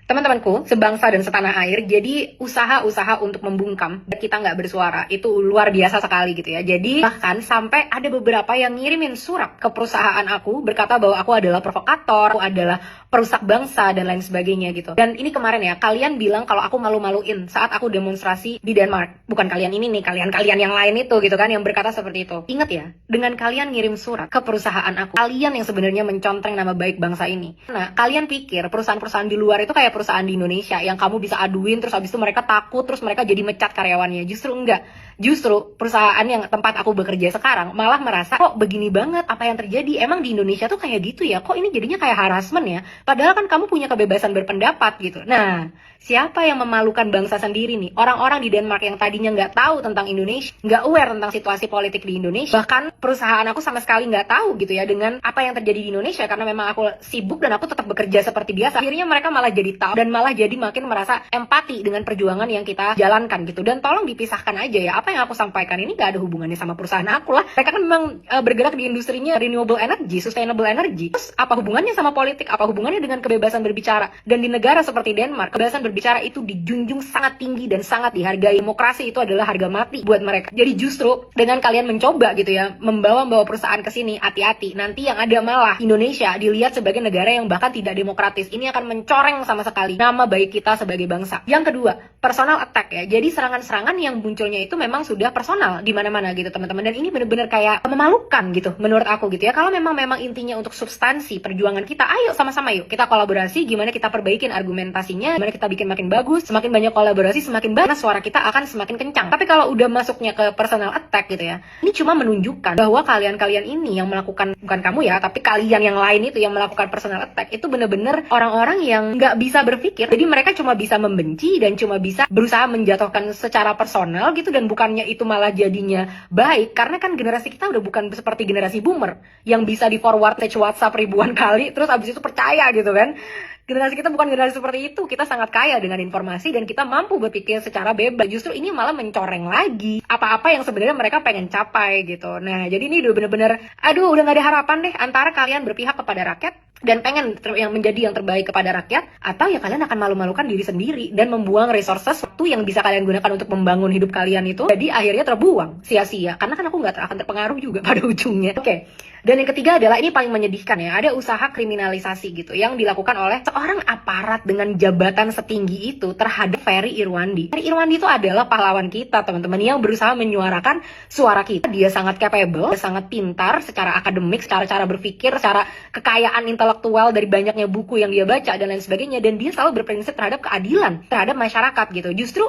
Teman-temanku, sebangsa dan setanah air, jadi usaha-usaha untuk membungkam kita nggak bersuara itu luar biasa sekali gitu ya. Jadi bahkan sampai ada beberapa yang ngirimin surat ke perusahaan aku berkata bahwa aku adalah provokator, aku adalah perusak bangsa dan lain sebagainya gitu. Dan ini kemarin ya, kalian bilang kalau aku malu-maluin saat aku demonstrasi di Denmark. Bukan kalian ini nih, kalian-kalian yang lain itu gitu kan yang berkata seperti itu. Ingat ya, dengan kalian ngirim surat ke perusahaan aku, kalian yang sebenarnya mencontreng nama baik bangsa ini. Nah, kalian pikir perusahaan-perusahaan di luar itu kayak perusahaan di Indonesia yang kamu bisa aduin terus habis itu mereka takut terus mereka jadi mecat karyawannya. Justru enggak. Justru perusahaan yang tempat aku bekerja sekarang malah merasa kok begini banget apa yang terjadi. Emang di Indonesia tuh kayak gitu ya? Kok ini jadinya kayak harassment ya? Padahal kan kamu punya kebebasan berpendapat gitu. Nah, siapa yang memalukan bangsa sendiri nih? Orang-orang di Denmark yang tadinya nggak tahu tentang Indonesia, nggak aware tentang situasi politik di Indonesia. Bahkan perusahaan aku sama sekali nggak tahu gitu ya dengan apa yang terjadi di Indonesia karena memang aku sibuk dan aku tetap bekerja seperti biasa. Akhirnya mereka malah jadi tahu dan malah jadi makin merasa empati dengan perjuangan yang kita jalankan gitu. Dan tolong dipisahkan aja ya, apa yang aku sampaikan ini nggak ada hubungannya sama perusahaan aku lah. Mereka kan memang bergerak di industrinya renewable energy, sustainable energy. Terus apa hubungannya sama politik? Apa hubungannya dengan kebebasan berbicara? Dan di negara seperti Denmark, kebebasan berbicara itu dijunjung sangat tinggi dan sangat dihargai. Demokrasi itu adalah harga mati buat mereka. Jadi justru dengan kalian mencoba gitu ya, membawa perusahaan ke sini, hati-hati. Nanti yang ada malah Indonesia dilihat sebagai negara yang bahkan tidak demokratis. Ini akan mencoreng sama sekali nama baik kita sebagai bangsa. Yang kedua, personal attack ya. Jadi serangan-serangan yang munculnya itu memang sudah personal di mana-mana gitu teman-teman. Dan ini benar-benar kayak memalukan gitu menurut aku gitu ya. Kalau memang intinya untuk substansi perjuangan kita, ayo sama-sama yuk kita kolaborasi. Gimana kita perbaikin argumentasinya, gimana kita bikin makin bagus. Semakin banyak kolaborasi, semakin banyak suara kita akan semakin kencang. Tapi kalau udah masuknya ke personal attack gitu ya, ini cuma menunjukkan bahwa kalian-kalian ini yang melakukan, bukan kamu ya, tapi kalian yang lain itu yang melakukan personal attack itu bener-bener orang-orang yang nggak bisa berpikir. Jadi mereka cuma bisa membenci dan cuma bisa berusaha menjatuhkan secara personal gitu, dan bukannya itu malah jadinya baik, karena kan generasi kita udah bukan seperti generasi boomer yang bisa di forward message WhatsApp ribuan kali terus abis itu percaya gitu kan. Generasi kita bukan generasi seperti itu. Kita sangat kaya dengan informasi dan kita mampu berpikir secara bebas. Justru ini malah mencoreng lagi apa-apa yang sebenarnya mereka pengen capai gitu. Nah, jadi ini udah bener-bener, aduh udah gak ada harapan deh antara kalian berpihak kepada rakyat dan pengen yang menjadi yang terbaik kepada rakyat, atau ya kalian akan malu-malukan diri sendiri dan membuang resources waktu yang bisa kalian gunakan untuk membangun hidup kalian itu jadi akhirnya terbuang sia-sia, karena kan aku nggak akan terpengaruh juga pada ujungnya. Oke. Dan yang ketiga adalah, ini paling menyedihkan ya, ada usaha kriminalisasi gitu yang dilakukan oleh seorang aparat dengan jabatan setinggi itu terhadap Ferry Irwandi. Ferry Irwandi itu adalah pahlawan kita teman-teman yang berusaha menyuarakan suara kita. Dia sangat capable, dia sangat pintar secara akademik, secara cara berpikir, secara kekayaan intelektual dari banyaknya buku yang dia baca dan lain sebagainya, dan dia selalu berprinsip terhadap keadilan terhadap masyarakat gitu. Justru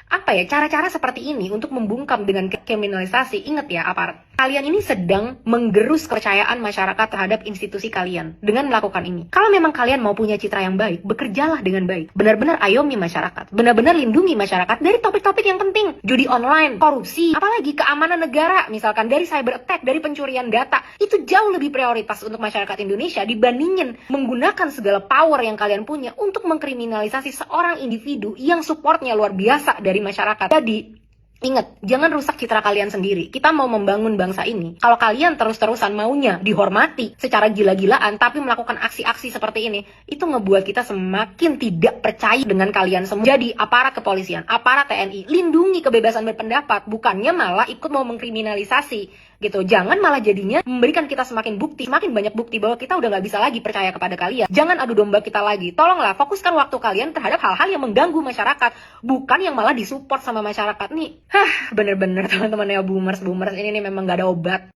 apa ya, cara-cara seperti ini untuk membungkam dengan kriminalisasi, ingat ya aparat, kalian ini sedang menggerus kepercayaan masyarakat terhadap institusi kalian dengan melakukan ini. Kalau memang kalian mau punya citra yang baik, bekerjalah dengan baik. Benar-benar ayomi masyarakat, benar-benar lindungi masyarakat dari topik-topik yang penting. Judi online, korupsi, apalagi keamanan negara, misalkan dari cyber attack, dari pencurian data. Itu jauh lebih prioritas untuk masyarakat Indonesia dibandingin menggunakan segala power yang kalian punya untuk mengkriminalisasi seorang individu yang supportnya luar biasa dari masyarakat. Jadi ingat, jangan rusak citra kalian sendiri. Kita mau membangun bangsa ini. Kalau kalian terus-terusan maunya dihormati secara gila-gilaan tapi melakukan aksi-aksi seperti ini, itu ngebuat kita semakin tidak percaya dengan kalian semua. Jadi aparat kepolisian, aparat TNI, lindungi kebebasan berpendapat, bukannya malah ikut mau mengkriminalisasi gitu. Jangan malah jadinya memberikan kita semakin bukti, semakin banyak bukti bahwa kita udah nggak bisa lagi percaya kepada kalian. Jangan adu domba kita lagi. Tolonglah fokuskan waktu kalian terhadap hal-hal yang mengganggu masyarakat, bukan yang malah disupport sama masyarakat nih. Bener-bener teman-teman ya boomers ini nih memang nggak ada obat.